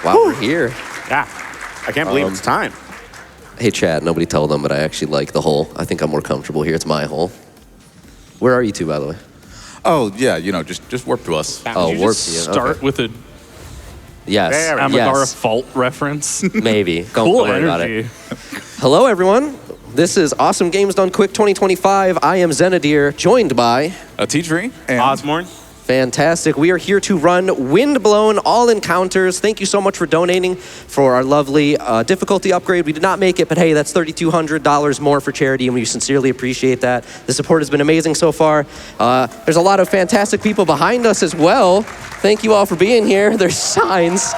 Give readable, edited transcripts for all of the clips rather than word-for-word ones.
Wow, we're here. Yeah, I can't believe it's time. Hey, chat, nobody told them, but I actually like the hole. I think I'm more comfortable here. It's my hole. Where are you two, by the way? Oh, yeah, you know, just warp to us. Oh, Did you warp just to you. start Okay. with a Yes. There we go. Amidara Yes. fault reference? Maybe. Don't Cool worry about it. energy. Hello, everyone. This is Awesome Games Done Quick 2025. I am Xenadir, joined by... Ateatree and Ozmourn. Fantastic. We are here to run Windblown all encounters. Thank you so much for donating for our lovely difficulty upgrade. We did not make it, but hey, that's $3,200 more for charity, and we sincerely appreciate that. The support has been amazing so far. There's a lot of fantastic people behind us as well. Thank you all for being here. There's signs.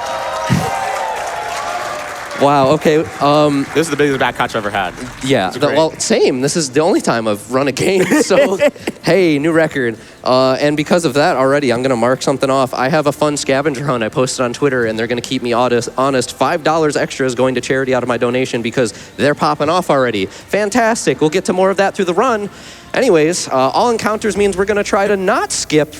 Wow, okay. This is the biggest back catch I've ever had. Yeah, It's great. well, same. This is the only time I've run a game, so hey, new record. And because of that already, I'm gonna mark something off. I have a fun scavenger hunt I posted on Twitter, and they're gonna keep me honest. $5 extra is going to charity out of my donation because they're popping off already. Fantastic, we'll get to more of that through the run. Anyways, all encounters means we're gonna try to not skip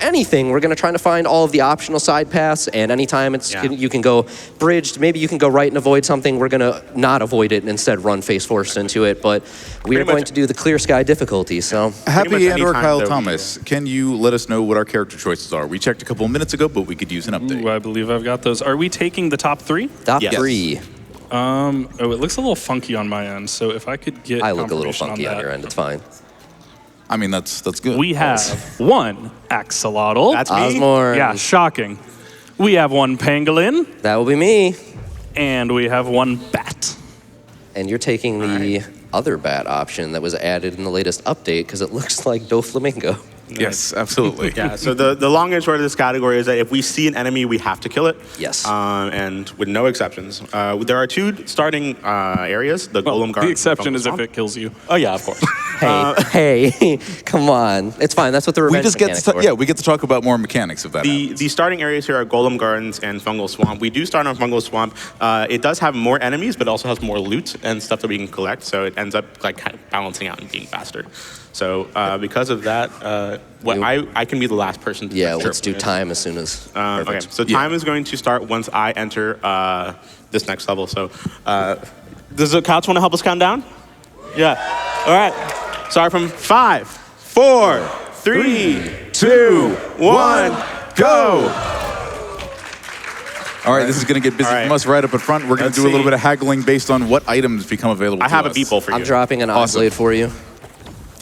anything. We're gonna try to find all of the optional side paths, and anytime you can go bridged, maybe you can go right and avoid something, we're gonna not avoid it and instead run face first into it, but we are going to do the clear sky difficulty, so. Happy and or anytime Kyle that we- Thomas, can you let us know what our character choices are? We checked a couple minutes ago, but we could use an update. Ooh, I believe I've got those. Are we taking the top three? Top Yes. 3. Oh, it looks a little funky on my end, so if I could get I look a little confirmation funky on that. your end, it's fine. I mean, that's good. We have one axolotl. That's me. Ozmourn. Yeah, shocking. We have one pangolin, That will be me. and we have one bat. And you're taking the other bat option that was added in the latest update because it looks like Doflamingo. Yes, absolutely. Yeah, so the long and short of this category is that if we see an enemy, we have to kill it. Yes. And with no exceptions. There are two starting areas, the Golem Guard. The exception and is if Swamp. it kills you. Oh, yeah, of course. Hey, come on. It's fine. That's what the We revenge just get mechanics to, for. yeah, we get to talk about more mechanics of that. The starting areas here are Golem Gardens and Fungal Swamp. We do start on Fungal Swamp. It does have more enemies, but also has more loot and stuff that we can collect, so it ends up like kind of balancing out and being faster. So because of that, I can be the last person to Yeah, start let's do this. time as soon as. Okay, Perfect. so time is going to start once I enter this next level. So does the couch want to help us count down? Yeah. All right. Sorry, from 5, 4, 3, 2, 1, go. All right, this is going to get busy All right. from us right up at front. We're going Let's to do a little see. bit of haggling based on what items become available I to have a us. beep bowl for you. I'm dropping an Awesome. blade for you.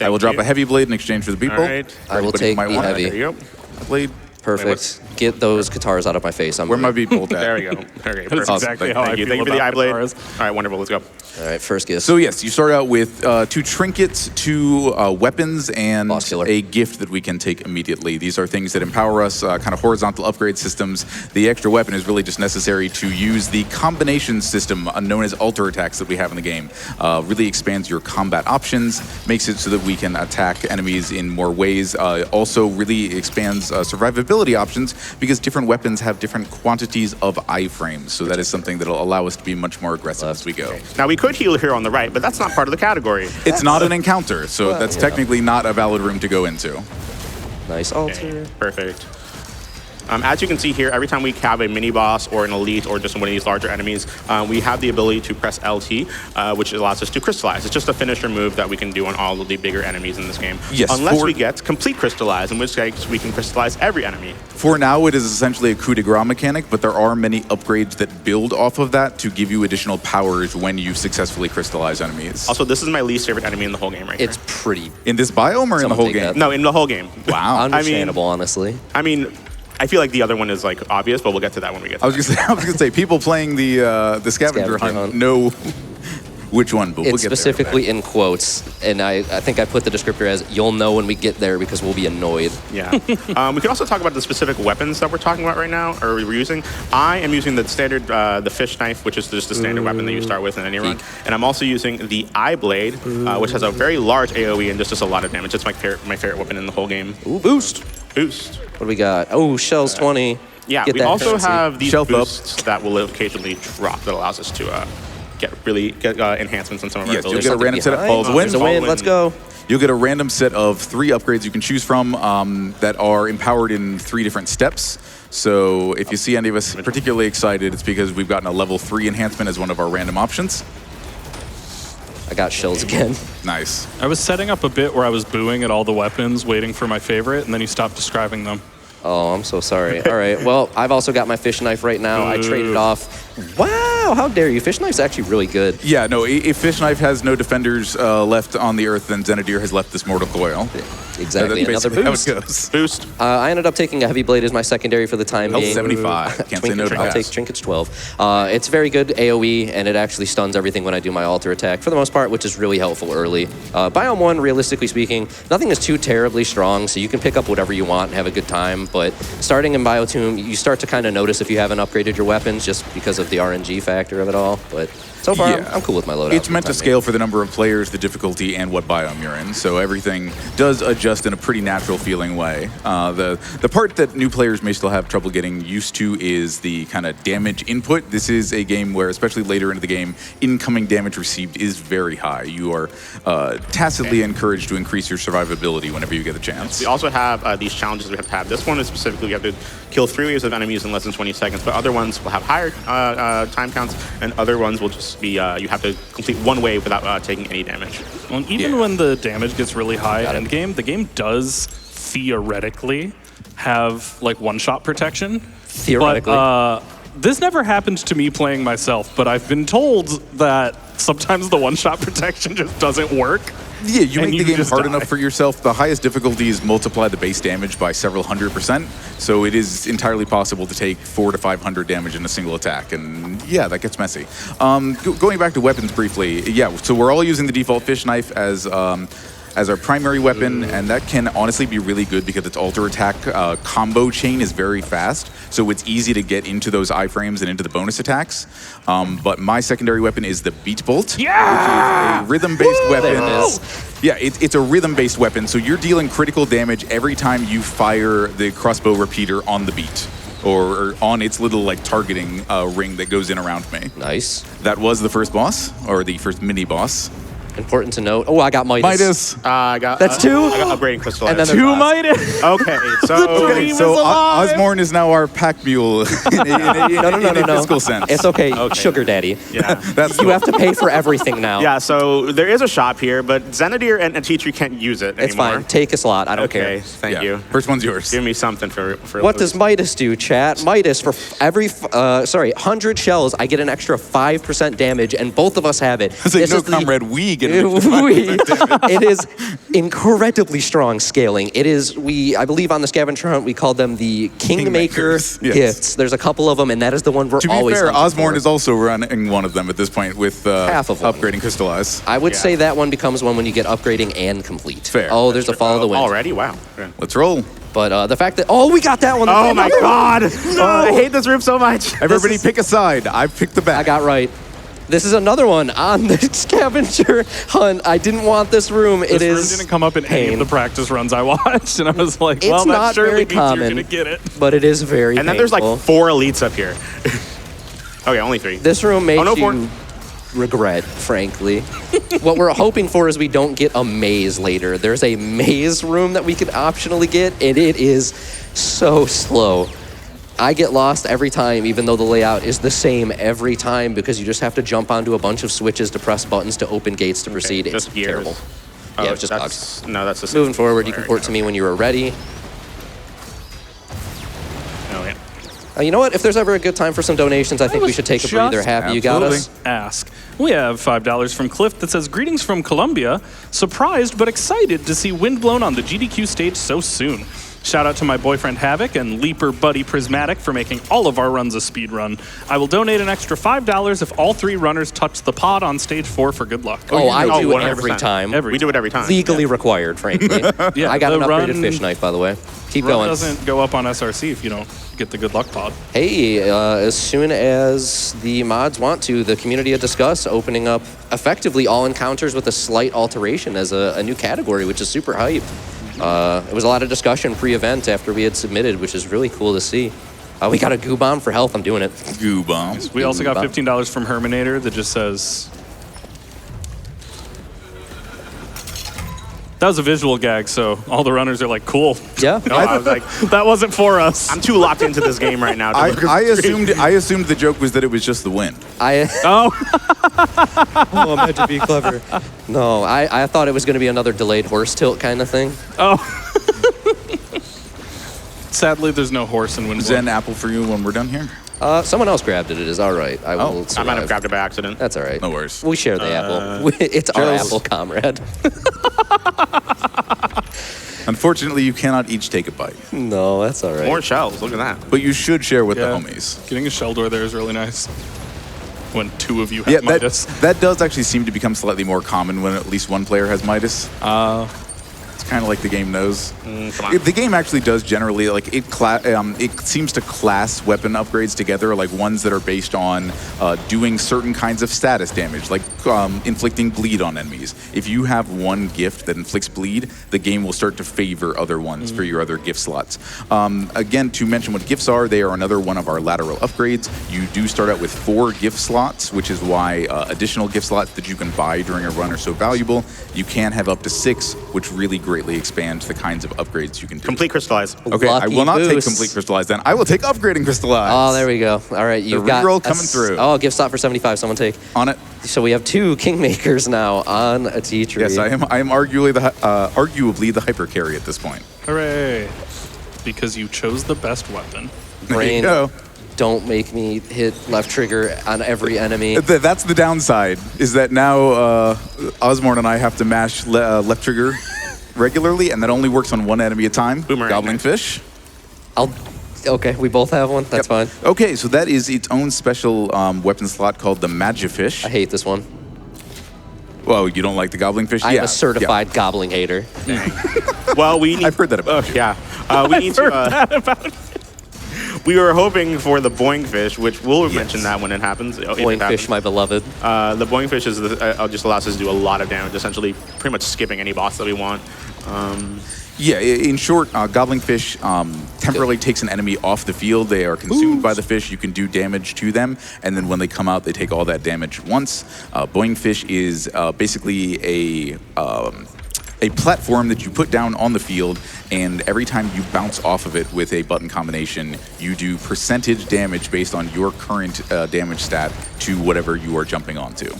I will drop a heavy blade in exchange for the beep All bowl. right. For I will anybody who take might the want heavy. There you go. a blade. Perfect. Get those guitars out of my face. Where my beep bowl at? There we go. Okay, That's perfect. Awesome. exactly how I Thank you. feel Thank you for the eye about blade. guitars. All right, wonderful. Let's go. All right, first gift. So yes, you start out with 2 trinkets, 2 weapons, and Boss killer. a gift that we can take immediately. These are things that empower us, kind of horizontal upgrade systems. The extra weapon is really just necessary to use the combination system known as alter attacks that we have in the game. Really expands your combat options, makes it so that we can attack enemies in more ways. Also really expands survivability options because different weapons have different quantities of iframes. So that is something that will allow us to be much more aggressive as we go. Now, we could heal here on the right, but that's not part of the category. It's not an encounter, so Well, that's yeah. technically not a valid room to go into. Nice altar. Perfect. As you can see here, every time we have a mini boss or an elite or just one of these larger enemies, we have the ability to press LT, which allows us to crystallize. It's just a finisher move that we can do on all of the bigger enemies in this game. Yes, Unless we get complete crystallize, in which case we can crystallize every enemy. For now, it is essentially a coup de grace mechanic, but there are many upgrades that build off of that to give you additional powers when you successfully crystallize enemies. Also, this is my least favorite enemy in the whole game right It's pretty In this biome or in the Someone whole take game? that. here. No, in the whole game. Wow. understandable, honestly. I mean, I feel like the other one is like obvious, but we'll get to that when we get to I was gonna say, people playing the scavenger Scavenger hunt hunt. know which one, but we'll It's get there. specifically in quotes, and I think I put the descriptor as, you'll know when we get there because we'll be annoyed. Yeah. We can also talk about the specific weapons that we're talking about right now, or we're using. I am using the standard, the fish knife, which is just the standard weapon that you start with in any run. And I'm also using the eye blade, which has a very large AoE and just does a lot of damage. It's my favorite weapon in the whole game. Ooh, boost. Boost. What do we got? Oh, shells 20. Yeah, Get we that also currency. have these Shelf up. boosts that will occasionally drop that allows us to get enhancements on some of our Yes, you'll abilities. get a random set of behind. falls There's a win. win. Let's go. You'll get a random set of 3 upgrades you can choose from that are empowered in 3 different steps. So if you see any of us particularly excited, it's because we've gotten a level 3 enhancement as one of our random options. I got shells again. Nice. I was setting up a bit where I was booing at all the weapons, waiting for my favorite, and then you stopped describing them. Oh, I'm so sorry. All right, well, I've also got my fish knife right now. I traded off. Wow, how dare you? Fish knife's actually really good. Yeah, no, if Fish Knife has no defenders left on the earth, then Xenadir has left this mortal coil. Exactly, That's another basically how it boost. goes. Boost. I ended up taking a heavy blade as my secondary for the time Health being. 75. Can't say no to I'll that. take Trinkets 12. It's very good AoE, and it actually stuns everything when I do my alter attack for the most part, which is really helpful early. Biome 1, realistically speaking, nothing is too terribly strong, so you can pick up whatever you want and have a good time, but starting in Bio 2, you start to kind of notice if you haven't upgraded your weapons just because of the RNG factor of it all, but so far I'm cool with my loadout. It's meant to scale for the number of players, the difficulty, and what biome you're in, so everything does adjust in a pretty natural feeling way. The part that new players may still have trouble getting used to is the kind of damage input. This is a game where, especially later into the game, incoming damage received is very high. You are tacitly encouraged to increase your survivability whenever you get a chance. We also have these challenges we have to have. This one is specifically we have to kill 3 waves of enemies in less than 20 seconds, but other ones will have higher time counts, and other ones will just be you have to complete 1 wave without taking any damage. Well, even when the damage gets really high end game, the game does theoretically have like one-shot protection. Theoretically. But, this never happened to me playing myself, but I've been told that sometimes the one-shot protection just doesn't work. Yeah, you and make you the game just hard die. enough for yourself. The highest difficulties multiply the base damage by several 100%, so it is entirely possible to take 400 to 500 damage in a single attack, and yeah, that gets messy. Going back to weapons briefly, yeah, so we're all using the default fish knife as our primary weapon, and that can honestly be really good because its alter attack combo chain is very fast, so it's easy to get into those iframes and into the bonus attacks. But my secondary weapon is the Beat Bolt, which is a rhythm-based weapon. There it is. Yeah, it's a rhythm-based weapon, so you're dealing critical damage every time you fire the crossbow repeater on the beat, or on its little like targeting ring that goes in around me. Nice. That was the first boss, or the first mini-boss. Important to note. Oh, I got Midas. Midas. I got That's 2? I got upgrading crystal. And then items. there's Midas. Okay, so dream So is alive. Ozmourn is now our pack mule in a physical sense. It's okay. Sugar daddy. yeah. That's You have to pay for everything now. Yeah, so there is a shop here, but Xenadir and ateatree can't use it It's anymore. fine. Take a slot. I don't Okay, care. thank yeah. you. First one's yours. Give me something for What those. does Midas do, chat? Midas, for every 100 shells, I get an extra 5% damage, and both of us have it. So This no, is the- comrade, we get it. It is incredibly strong scaling. It is, I believe on the scavenger hunt, we call them the Kingmaker Kingmakers, yes. gifts. There's a couple of them, and that is the one we're To be always fair, hunting Ozmourn for. is also running one of them at this point with Half of them. upgrading Crystallize. I would Yeah. say that one becomes one when you get upgrading and complete. Fair. Oh, there's a Follow the Wind. Already? Wow. Yeah. Let's roll. But the fact that, we got that one. Oh my god! I hate this room so much. Everybody is- pick a side. I've picked the back. I got right. This is another one on the scavenger hunt. I didn't want this room. This It room is didn't come up in any pain. of the practice runs I watched, and I was like, It's well, that not surely very means common. you're gonna get it. But it is very And then there's like painful. 4 elites up here. Okay, only 3. This room makes no, you regret, frankly. What we're hoping for is we don't get a maze later. There's a maze room that we could optionally get, and it is so slow. I get lost every time, even though the layout is the same every time, because you just have to jump onto a bunch of switches to press buttons to open gates to proceed. It's just gears. terrible. Oh, Yeah, it's just bugs. that's, no, that's the Moving forward, you can port to me when you are ready. Oh, yeah. You know what? If there's ever a good time for some donations, I think we should take a breather. just Happy you got us. Ask. We have $5 from Cliff that says, greetings from Colombia. Surprised but excited to see Windblown on the GDQ stage so soon. Shout out to my boyfriend Havoc and Leaper Buddy Prismatic for making all of our runs a speed run. I will donate an extra $5 if all 3 runners touch the pod on stage 4 for good luck. Oh, I do it 100%. every time. We do it every time. Legally required, frankly. Yeah, I got an the upgraded run- fish knife, by the way. Keep Run going. doesn't go up on SRC if you don't get the good luck pod. Hey, as soon as the mods want to, the community will discuss opening up effectively all encounters with a slight alteration as a new category, which is super hype. It was a lot of discussion pre-event after we had submitted, which is really cool to see. We got a goo bomb for health. I'm doing it. Goo bomb. We also got Bob. $15 from Herminator that just says, That was a visual gag, so all the runners are like, cool. Yeah. No, I was like, That wasn't for us. I'm too locked into this game right now. I assumed the joke was that it was just the wind. Oh, Oh, I'm meant to be clever. No, I thought it was going to be another delayed horse tilt kind of thing. sadly, there's no horse in Windblown. Zen apple for you when we're done here. Someone else grabbed it. It is all right. I will I survive. might have grabbed it by accident. That's all right. No worries. We share the apple. It's our Charles. apple, comrade. Unfortunately, you cannot each take a bite, No, that's all right. More shells. Look at that. but you should share with Yeah. the homies. Getting a shell door there is really nice. When two of you have Midas. that does actually seem to become slightly more common when at least one player has Midas. It's kind of like the game knows. Come on. The game actually does generally, like, it seems to class weapon upgrades together, like ones that are based on doing certain kinds of status damage, like inflicting bleed on enemies. If you have one gift that inflicts bleed, the game will start to favor other ones for your other gift slots. Again, to mention what gifts are, they are another one of our lateral upgrades. You do start out with 4 gift slots, which is why additional gift slots that you can buy during a run are so valuable. You can have up to 6, which really greatly expands the kinds of upgrades you can do. Complete crystallize. Okay, I Lucky will not take boost. complete crystallize then. I will take upgrading crystallize. Oh, there we go. All right, you've got reroll coming through. Oh, gift slot for 75. Someone take. On it. So we have 2 kingmakers now on ateatree. Yes, I am arguably the hyper carry at this point. Hooray. Because you chose the best weapon. There Brain, you go. don't make me hit left trigger on every enemy. That's the downside, is that now Ozmourn and I have to mash left trigger regularly, and that only works on one enemy at a time. Boomerang. Goblin fish. Okay, we both have one. That's fine. Okay, so that is its own special weapon slot called the Magifish. I hate this one. Well, you don't like the goblin fish? I'm a certified gobbling hater. Well, we need. I've heard that about you. Yeah. We need to. We were hoping for the boing fish, which we'll mention that when it happens. if it Boing happens. fish, my beloved. The boing fish is just allows us to do a lot of damage, essentially pretty much skipping any boss that we want. Yeah, in short, goblin fish temporarily takes an enemy off the field. They are consumed by the fish. You can do damage to them, and then when they come out, they take all that damage once. Boing fish is basically a platform that you put down on the field, and every time you bounce off of it with a button combination, you do percentage damage based on your current damage stat to whatever you are jumping onto.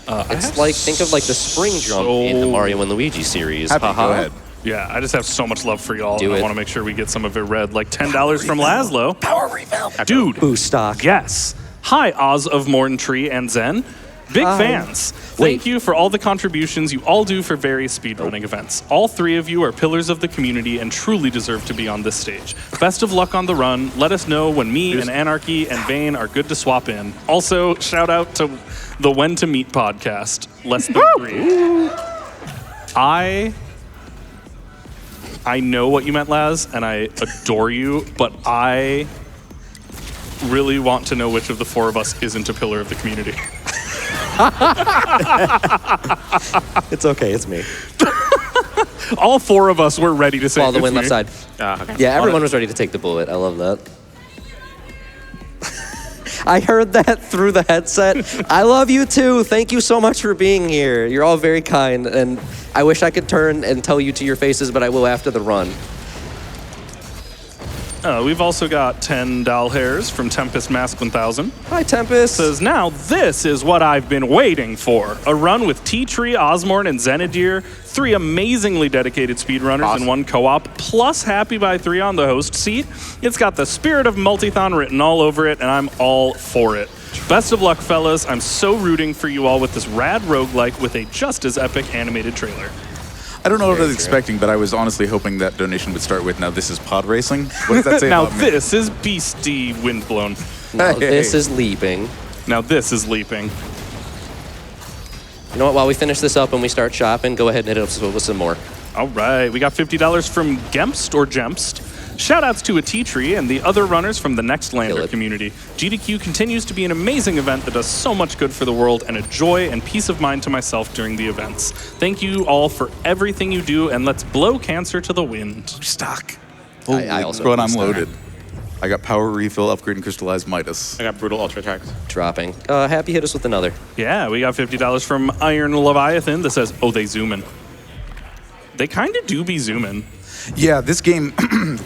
It's like, think of like the spring jump in the Mario and Luigi series. Happy, Haha. go ahead. Yeah, I just have so much love for y'all. Do and it. I want to make sure we get some of it read. Like $10 from Laszlo. Power refill. Dude. Boost stock. Yes. Hi, Ozmourn Tree and Zen. Big fans. Thank you for all the contributions you all do for various speedrunning events. All 3 of you are pillars of the community and truly deserve to be on this stage. Best of luck on the run. Let us know when me and Anarchy and Vane are good to swap in. Also, shout out to the When to Meet podcast. Less than 3. I know what you meant, Laz, and I adore you, but I really want to know which of the 4 of us isn't a pillar of the community. It's okay, it's me. All 4 of us were ready to say Follow the it's wind left me. side. Okay. Yeah, everyone was ready to take the bullet. I love that. I heard that through the headset. I love you too. Thank you so much for being here. You're all very kind, and I wish I could turn and tell you to your faces, but I will after the run. We've also got 10 doll hairs from Tempest Mask 1000. Hi, Tempest. Says, now this is what I've been waiting for. A run with T-Tree, Ozmourn, and Xenadir. 3 amazingly dedicated speedrunners Awesome. in one co-op, plus happybythree on the host seat. It's got the spirit of Multithon written all over it, and I'm all for it. Best of luck, fellas. I'm so rooting for you all with this rad roguelike with a just as epic animated trailer. I don't know what I was expecting, but I was honestly hoping that donation would start with, now this is pod racing. What does that say Now about me? this is Beastie Windblown. Now, Hey. this is leaping. Now this is leaping. You know what? While we finish this up and we start shopping, go ahead and hit us with some more. All right, we got $50 from Gemst or Gemst. Shoutouts to ateatree and the other runners from the Next Kill Lander it. community. GDQ continues to be an amazing event that does so much good for the world and a joy and peace of mind to myself during the events. Thank you all for everything you do, and let's blow cancer to the wind. Stock. I also But I'm stock. loaded. I got power refill, upgrade, and crystallized Midas. I got brutal ultra attacks. Dropping. Happy hit us with another. Yeah, we got $50 from Iron Leviathan that says, oh, they zoom in. They kind of do be zooming. Yeah, this game,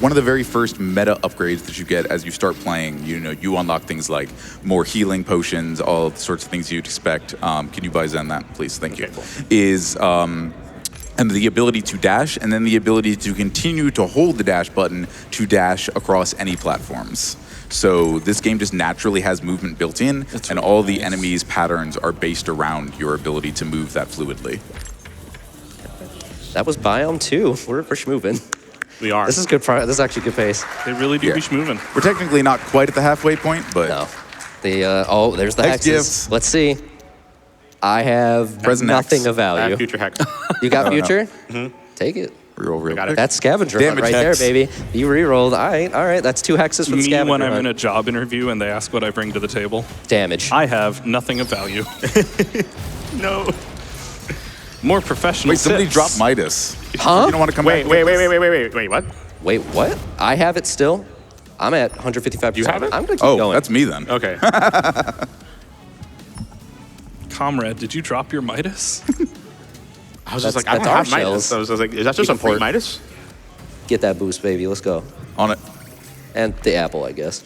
one of the very first meta upgrades that you get as you start playing, you unlock things like more healing potions, all sorts of things you'd expect. Can you buy Zen that, please? Thank you. Is and the ability to dash, and then the ability to continue to hold the dash button to dash across any platforms. So this game just naturally has movement built in, and all the enemies' patterns are based around your ability to move that fluidly. That was Biome 2. We're schmoving. We are. This is good. This is actually good pace. They really do be schmoving. We're technically not quite at the halfway point, but... No. There's the Hex hexes. gifts. Let's see. I have Present nothing hex. of value. Future hex. You got future? Take it. Real Got quick. it. That's scavenger hunt Damage right hex. there, baby. You re-rolled. All right. That's 2 hexes for the Me scavenger when I'm hunt. in a job interview and they ask what I bring to the table. Damage. I have nothing of value. No. More professional Wait, somebody tips. dropped Midas. Huh? You don't want to come Wait, back? wait, what? Wait, what? I have it still. I'm at 155%. You have it? I'm going to keep Oh, going. that's me then. Okay. Comrade, did you drop your Midas? I was just like, I That's don't our have Midas. shells. I was like, is that just You a can free port. Midas? Get that boost, baby. Let's go. On it. And the apple, I guess.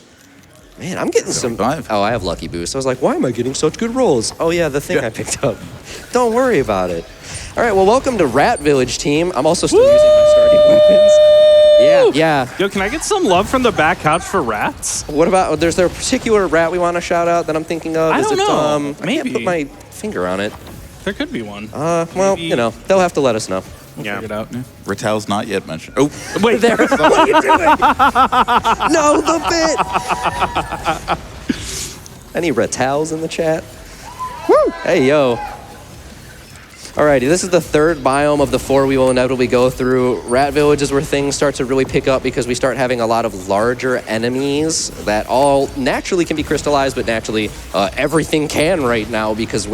Man, I'm getting some... 75. Oh, I have lucky boost. I was like, why am I getting such good rolls? Oh, yeah, the thing I picked up. Don't worry about it. All right, well, welcome to Rat Village, team. I'm also still using my starting weapons. Yeah. Yo, can I get some love from the back couch for rats? What about... There's there a particular rat we want to shout out that I'm thinking of? I don't know. I can't Maybe. put my finger on it. There could be one. Well, Maybe. they'll have to let us know. Yeah. Figure it out. Ratal's not yet mentioned. Oh, Wait, There. What are you doing? No, the bit. Any Ratals in the chat? Woo! Hey, yo. Alrighty, this is the third biome of the 4 we will inevitably go through. Rat Village is where things start to really pick up because we start having a lot of larger enemies that all naturally can be crystallized, but naturally everything can right now because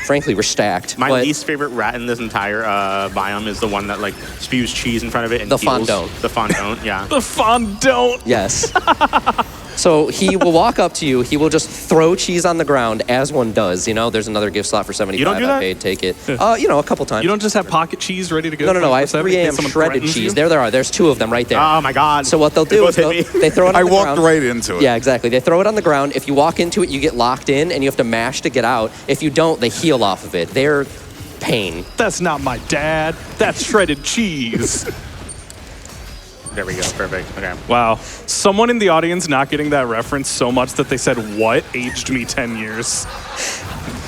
frankly, we're stacked. My But least favorite rat in this entire biome is the one that like spews cheese in front of it and The heals. fondant. The fondant, yeah. the fondant. Yes. So he will walk up to you. He will just throw cheese on the ground, as one does. There's another gift slot for 75. You don't do I that? paid. Take it. A couple times. You don't just have pocket cheese ready to go? No. I have 24/7 3 in case a.m. someone shredded threatens cheese. you? There are. There's 2 of them right there. Oh my God. So what they'll do is both hit me. they throw it on I the walked ground. right into it. Yeah, exactly. They throw it on the ground. If you walk into it, you get locked in, and you have to mash to get out. If you don't, they heal off of it. They're pain. That's not my dad. That's shredded cheese. There we go. Perfect. Okay. Wow. Someone in the audience not getting that reference so much that they said, what aged me 10 years?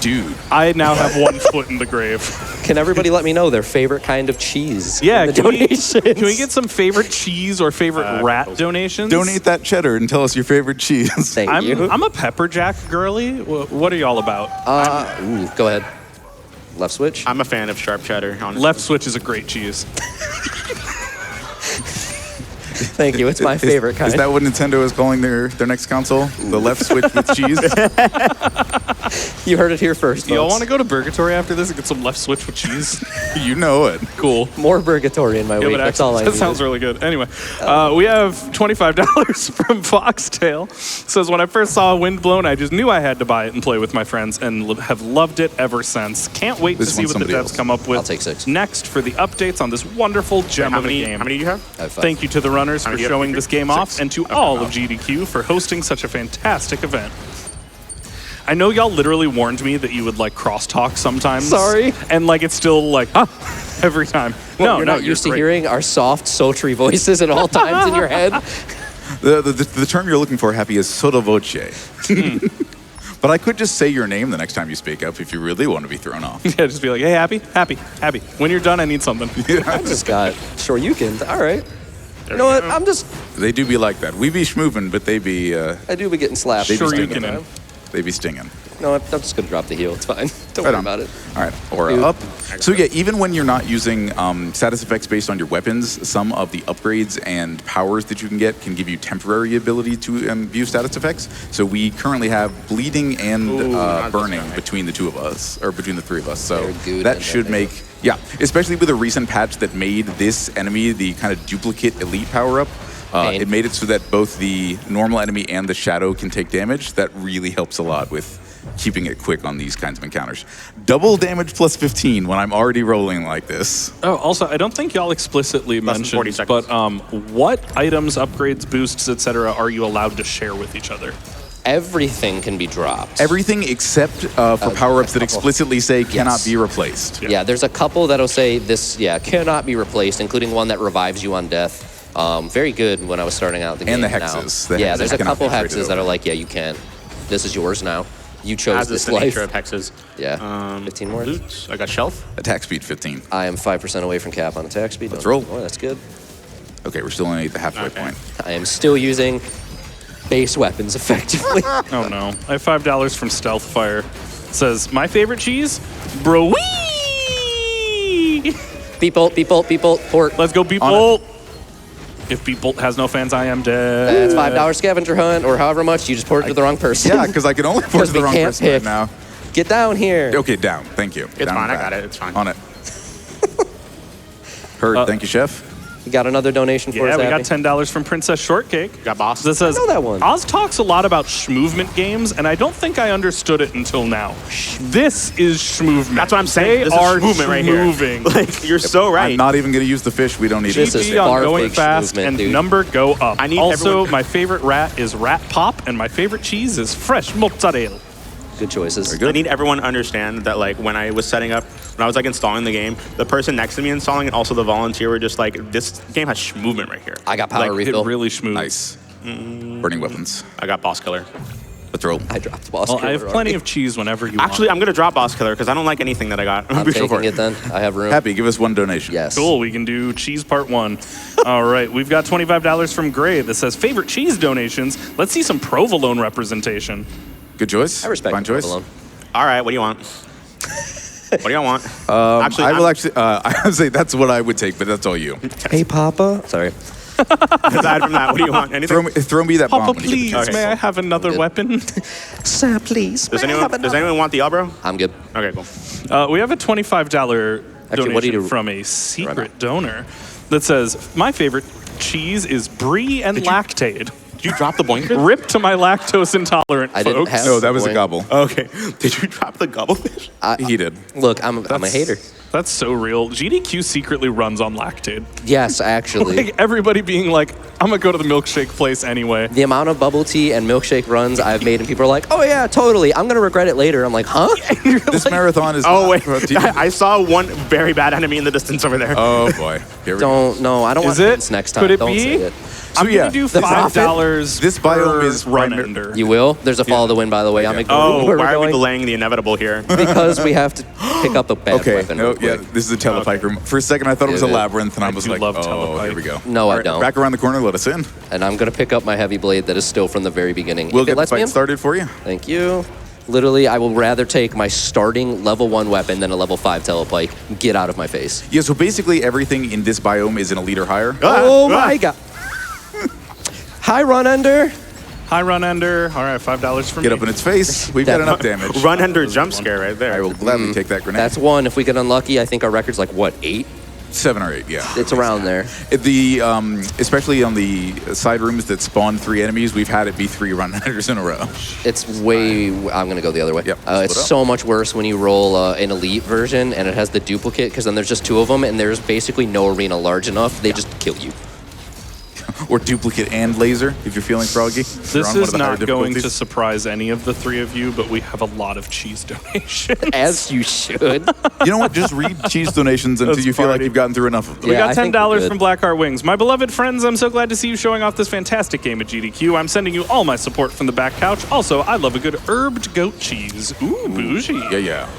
dude. I now have 1 foot in the grave. Can everybody let me know their favorite kind of cheese? Yeah, in the can we donations? get some favorite cheese or favorite rat donations? Donate that cheddar and tell us your favorite cheese. Thank you. I'm a pepper jack girly. What are y'all about? Go ahead. Left switch. I'm a fan of sharp cheddar, honestly. Left switch is a great cheese. Thank you. It's my favorite kind. Is that what Nintendo is calling their next console? The left switch with cheese? You heard it here first, Y'all folks. want to go to Purgatory after this and get some left switch with cheese? You know it. Cool. More purgatory in my Yeah, week. but That's actually, all I that need. sounds really good. Anyway, we have $25 from Foxtail. Says, when I first saw Windblown, I just knew I had to buy it and play with my friends and have loved it ever since. Can't wait This to see one's what the somebody devs else. come up with I'll take 6. next for the updates on this wonderful gem How of a many, game. how many do you have? I have 5. Thank you to the runners for many do you have, showing Peter? this game 6. off and to Okay, all wow. of GDQ for hosting such a fantastic event. I know y'all literally warned me that you would like crosstalk sometimes. Sorry. And like it's still like, every time. Well, you're not used to great. hearing our soft, sultry voices at all times in your head. The term you're looking for, Happy, is sotto voce. But I could just say your name the next time you speak up if you really want to be thrown off. Yeah, just be like, hey, happy. When you're done, I need something. I just got Shoryuken. All right. You know what? They do be like that. We be schmoovin', but they be I do be getting slapped. They be from time to stinging. time. they be stinging. No, I'm just going to drop the heel. It's fine. Don't Right worry on. about it. All right, or Dude. up. So yeah, even when you're not using status effects based on your weapons, some of the upgrades and powers that you can get can give you temporary ability to view status effects. So we currently have bleeding and not this burning guy. between the 2 of us, or between the 3 of us. So Very good that at should that, make, yeah, especially with a recent patch that made this enemy the kind of duplicate elite power up. Pain. It made it so that both the normal enemy and the shadow can take damage. That really helps a lot with keeping it quick on these kinds of encounters. Double damage plus 15 when I'm already rolling like this. Oh, also, I don't think y'all explicitly Less than 40 mentioned, seconds. but what items, upgrades, boosts, etc., are you allowed to share with each other? Everything can be dropped. Everything except for power-ups that explicitly say cannot be replaced. Yeah, there's a couple that'll say this, cannot be replaced, including one that revives you on death. Very good when I was starting out the game. And the now. hexes. The Yeah, hexes there's a cannot couple be traded hexes that are over. like, yeah, you can't. This is yours now. You chose As is this the life. nature of hexes. Yeah, 15 more. Loot. I got shelf. Attack speed 15. I am 5% away from cap on attack speed. Let's Don't roll. ignore, that's good. Okay, we're still only at the halfway Okay. point. I am still using base weapons effectively. Oh no. I have $5 from Stealth Fire. It says, my favorite cheese? Bro. Beep bolt, beep bolt, beep bolt, port. Let's go, Beep Bolt. If Beep Bolt has no fans, I am dead. That's $5 scavenger hunt, or however much. You just ported to the wrong person. Yeah, because I can only afford Because the we wrong can't person right pick. now. Get down here. Okay, down. Thank you. It's Down fine. I and got back. it. It's fine. On it. Heard. Thank you, Chef. You got another donation for Yeah, us, we Happy? got $10 from Princess Shortcake. Got boss. That says, I know that one. Oz talks a lot about schmovement games, and I don't think I understood it until now. This is schmovement. That's what I'm saying. They This are is movement right here. schmoving. Like, you're so right. I'm not even going to use the fish. We don't need This it. is GG on far going big fast schmovement, and dude. number go up. I need also, everyone- my favorite rat is Rat Pop, and my favorite cheese is fresh mozzarella. Good choices. good. I need everyone to understand that, like, when I was setting up, when I was like installing the game, the person next to me installing it, also the volunteer, were just like, this game has movement right here. I got power Like, refill. It really schmoves. Nice. Burning weapons. I got boss killer. Let's roll. I dropped the boss. Well, I have killer plenty already. of cheese whenever you Actually, want. I'm gonna drop boss killer because I don't like anything that I got. I'm Be sure for taking it then. I have room. Happy, give us one donation. Yes. Cool, we can do cheese part 1. All right, we've got $25 from Gray that says favorite cheese donations. Let's see some provolone representation. Good choice. I respect Fine choice. Alone. All right, what do you want? What do y'all want? Actually, I will I'm- actually. I would say that's what I would take, but that's all you. Hey, Papa. Sorry. Aside from that, what do you want? Anything? Throw me that bomb. Papa, when you get the please, chance. Okay. may I have another Good. weapon? Sir, please. Does anyone want the elbow? I'm good. Okay, cool. We have a $25 donation what do you do? from a secret donor that says, my favorite cheese is brie and lactate. Did you drop the boinker? Rip to my lactose intolerant I didn't folks. have- No, that was a Boing. gobble. Okay. Did you drop the gubblefish? He did. Look, I'm a hater. That's so real. GDQ secretly runs on lactate. Yes, actually. Like everybody being like, I'm gonna go to the milkshake place anyway. The amount of bubble tea and milkshake runs I've made, and people are like, "Oh yeah, totally. I'm gonna regret it later." I'm like, "Huh?" This marathon is. Oh not wait, brought to you. I saw one very bad enemy in the distance over there. Oh boy. Here we go. Don't. No, I don't want Is it? hints next time. Could it don't be? say it. I'm yeah, gonna do the $5 This per biome is run primar- ender. You will. There's a follow the wind, by the way. I'm ignoring Oh, where why we're are we going delaying the inevitable here? because we have to pick up a bad Okay. weapon. No. real Yeah. quick. This is a telepike room. For a second, I thought it was a Is it? labyrinth, and I was do like, love "Oh, telepike. here we go." No, All I right, don't. Back around the corner. Let us in. And I'm gonna pick up my heavy blade that is still from the very beginning. We'll If it get the lets me fight in, started for you. thank you. Literally, I will rather take my starting level 1 weapon than a level 5 telepike. Get out of my face. Yeah. So basically, everything in this biome is an elite or higher. Oh my god. Hi, run under. Hi, run ender. All right, $5 from Get me. up in its face. We've got enough damage. Run under jump scare right I there. will gladly take that grenade. That's 1. If we get unlucky, I think our record's like what, 8? 7 or 8. Yeah. It's around there. The especially on the side rooms that spawn 3 enemies, we've had it be 3 run unders in a row. It's way. I'm gonna go the other way. Yep, It's split up. so much worse when you roll an elite version and it has the duplicate because then there's just 2 of them and there's basically no arena large enough. They just kill you. Or duplicate and laser, if you're feeling froggy. This You're on one is of the higher not going to difficulties. surprise any of the 3 of you, but we have a lot of cheese donations. As you should. You know what? Just read cheese donations until That's you feel like party. you've gotten through enough of them. We Yeah, got I think we're $10 good. from Blackheart Wings. My beloved friends, I'm so glad to see you showing off this fantastic game at GDQ. I'm sending you all my support from the back couch. Also, I love a good herbed goat cheese. Ooh, bougie. Yeah.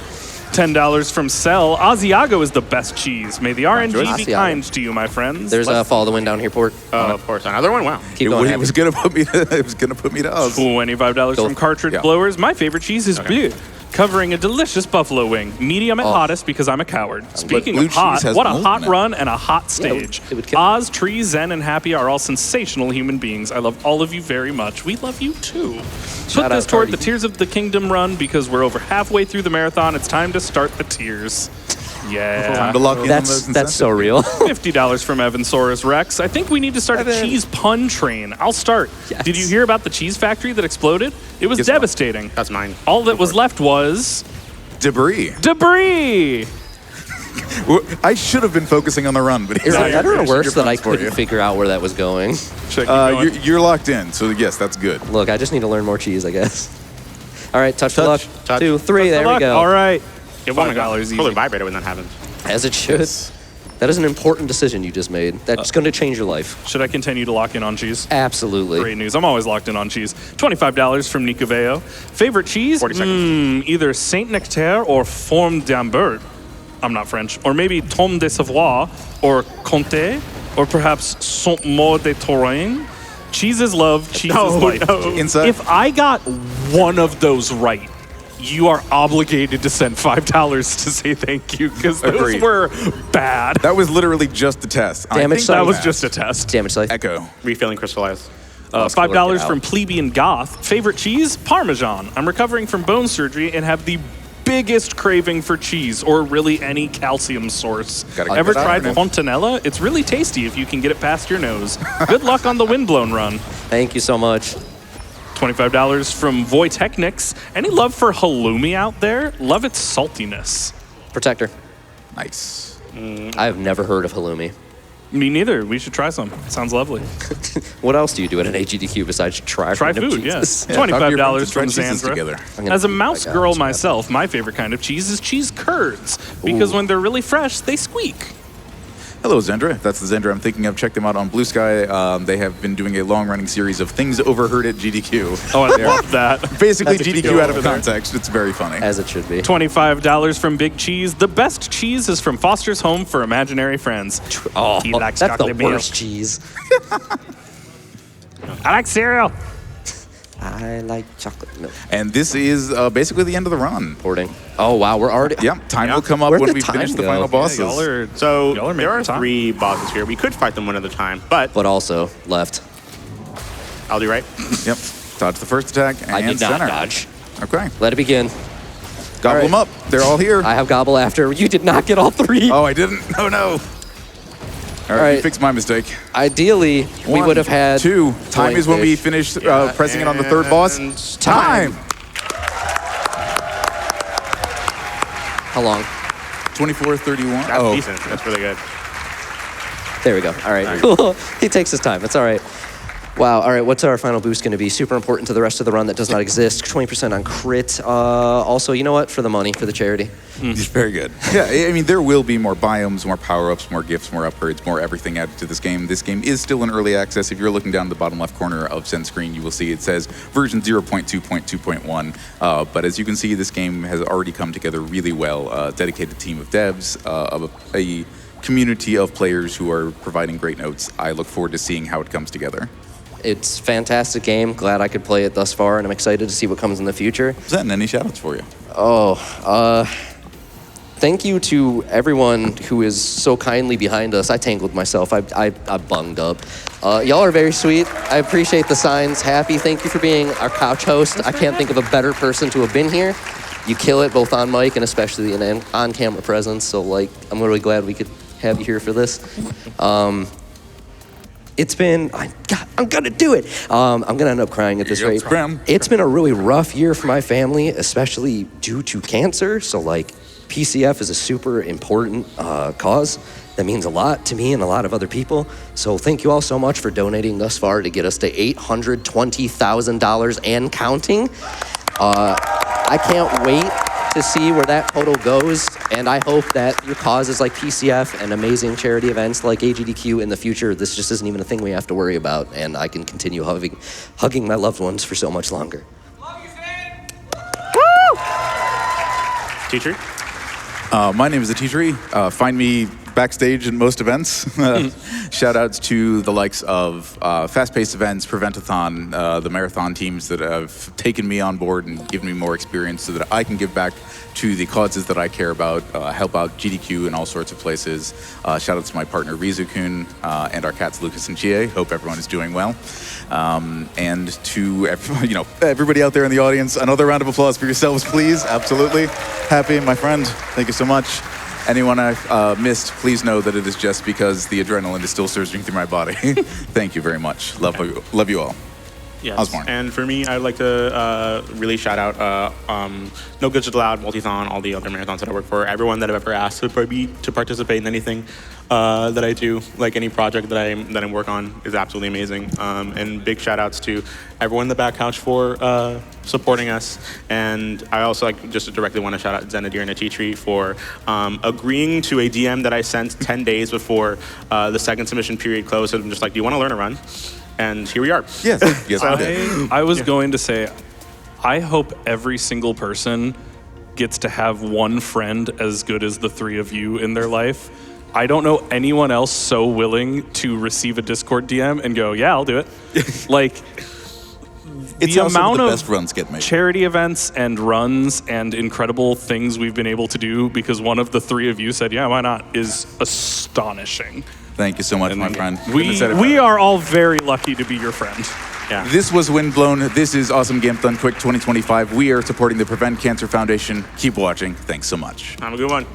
$10 from Cell. Asiago is the best cheese. May the RNG be Asiago. kind to you, my friends. There's a follow the wind down here, Port. Of course, another one. Wow. Keep It, going. it Happy. was gonna put me. It was gonna put me to us. $25 from Cartridge Yeah. Blowers. My favorite cheese is bleu, covering a delicious buffalo wing. Medium at hottest because I'm a coward. Speaking blue of hot, cheese has what a mold hot in it. run and a hot stage. it would kill. Oz, Tree, Zen, and Happy are all sensational human beings. I love all of you very much. We love you too. Put Shout this out, toward Cardi. the Tears of the Kingdom run because we're over halfway through the marathon. It's time to start the tears. Yeah. Time to lock in on those That's so incentives. real. $50 from Evansaurus Rex. I think we need to start a cheese pun train. I'll start. Yes. Did you hear about the cheese factory that exploded? It was Guess what? devastating. That's mine. All that was left was Debris. debris. I should have been focusing on the run, but Is it better or your worse that I puns for couldn't you. figure out where that was going? Should I keep going? You're locked in, so yes, that's good. Look, I just need to learn more cheese, I guess. All right, touch for luck. Touch. 2, 3, there Good we luck. go. All right. Get Well, $1 easy. Totally vibrated when that happens. As it should. Yes. That is an important decision you just made. That's going to change your life. Should I continue to lock in on cheese? Absolutely. Great news. I'm always locked in on cheese. $25 from Nicoveo. Favorite cheese? 40 seconds. Either Saint Nectaire or Forme d'Ambert. I'm not French. Or maybe Tome de Savoie or Comté or perhaps Saint-Maur de Touraine. Cheese is love. Cheese is life. Inside. If I got one of those right, you are obligated to send $5 to say thank you because those Agreed. were bad. That was literally just the test. I Damage think side. That was passed. just a test. Damage life. Echo. Refilling crystallized. $5 Get from out. Plebeian Goth. Favorite cheese? Parmesan. I'm recovering from bone surgery and have the biggest craving for cheese or really any calcium source. Gotta get Ever that tried acronym. Fontanella? It's really tasty if you can get it past your nose. Good luck on the Windblown run. Thank you so much. $25 from Voitechnics. Any love for halloumi out there? Love its saltiness. Protector. Nice. I have never heard of halloumi. Me neither. We should try some. Sounds lovely. What else do you do at an AGDQ besides try random Food, cheeses? yes. Yeah, talk to your friends $25 and try from cheeses Xandra. together. I'm gonna As a keep mouse my girl guns, myself, my favorite kind of cheese is cheese curds because when they're really fresh, they squeak. Hello, Xandra. If that's the Xandra I'm thinking of, check them out on Blue Sky. They have been doing a long-running series of things overheard at GDQ. Oh, I love that. Basically, That's a GDQ go out of over there. context. It's very funny. As it should be. $25 from Big Cheese. The best cheese is from Foster's Home for Imaginary Friends. Oh, He likes that's the chocolate milk. worst cheese. I like cereal. I like chocolate milk. And this is basically the end of the run. Porting. Oh, wow, we're already... Yep, time will come up Where'd when the we time finish the go? final Yeah, bosses. Y'all are So Y'all are there are making time. 3 bosses here. We could fight them one at a time, but But also, left. I'll do right. Yep, dodge the first attack and I did not center. dodge. Okay, Let it begin. gobble All right. them up. They're all here. I have gobble after. You did not get all 3. Oh, I didn't? Oh, no. All right, right. you fixed my mistake. Ideally, we One, would have had... 2. Time point is when we fish. finish pressing it on the third boss. And Time. How long? 24:31. That's decent. That's really good. There we go. All right, cool. He takes his time. It's all right. Wow. All right, what's our final boost going to be? Super important to the rest of the run that does not exist. 20% on crit. Also, you know what? For the money, for the charity. Very good. Yeah, I mean, there will be more biomes, more power-ups, more gifts, more upgrades, more everything added to this game. This game is still in early access. If you're looking down the bottom left corner of Zen screen, you will see it says version 0.2.2.1. But as you can see, this game has already come together really well. A dedicated team of devs, a community of players who are providing great notes. I look forward to seeing how it comes together. It's a fantastic game. Glad I could play it thus far, and I'm excited to see what comes in the future. Zen, any shout-outs for you? Thank you to everyone who is so kindly behind us. I tangled myself. I bunged up. Y'all are very sweet. I appreciate the signs. Happy, thank you for being our couch host. I can't think of a better person to have been here. You kill it both on mic and especially in an on-camera presence. So, like, I'm really glad we could have you here for this. It's been, I'm gonna do it. I'm gonna end up crying at this rate. Scram. It's been a really rough year for my family, especially due to cancer. So like, PCF is a super important cause that means a lot to me and a lot of other people. So thank you all so much for donating thus far to get us to $820,000 and counting. I can't wait to see where that total goes, and I hope that your causes like PCF and amazing charity events like AGDQ in the future, this just isn't even a thing we have to worry about, and I can continue hugging my loved ones for so much longer. Teacher? My name is ateatree. Find me backstage in most events. Shout outs to the likes of fast-paced events, Preventathon, the marathon teams that have taken me on board and given me more experience so that I can give back to the causes that I care about, help out GDQ in all sorts of places. Shout out to my partner Rizu-kun and our cats Lucas and Chie. Hope everyone is doing well. And to everybody out there in the audience, another round of applause for yourselves, please. Absolutely. Happy, my friend. Thank you so much. Anyone I missed, please know that it is just because the adrenaline is still surging through my body. Thank you very much. Love you all. Yes. Ozmourn. And for me, I'd like to really shout out No Goods Allowed, Multithon, all the other marathons that I work for, everyone that I've ever asked to participate in anything that I do, like any project that I work on is absolutely amazing. And big shout outs to everyone in the back couch for supporting us. And I also just directly want to shout out Xenadir and ateatree for agreeing to a DM that I sent 10 days before the second submission period closed. And I'm just like, do you want to learn a run? And here we are. Yes, yes, I did. I was going to say, I hope every single person gets to have one friend as good as the three of you in their life. I don't know anyone else so willing to receive a Discord DM and go, yeah, I'll do it. Like, It's the how some amount of the of best runs get made. charity events and runs and incredible things we've been able to do because one of the three of you said, yeah, why not, is astonishing. Thank you so much, my friend. We are all very lucky to be your friend. Yeah. This was Windblown. This is Awesome Games Done Quick 2025. We are supporting the Prevent Cancer Foundation. Keep watching. Thanks so much. Have a good one.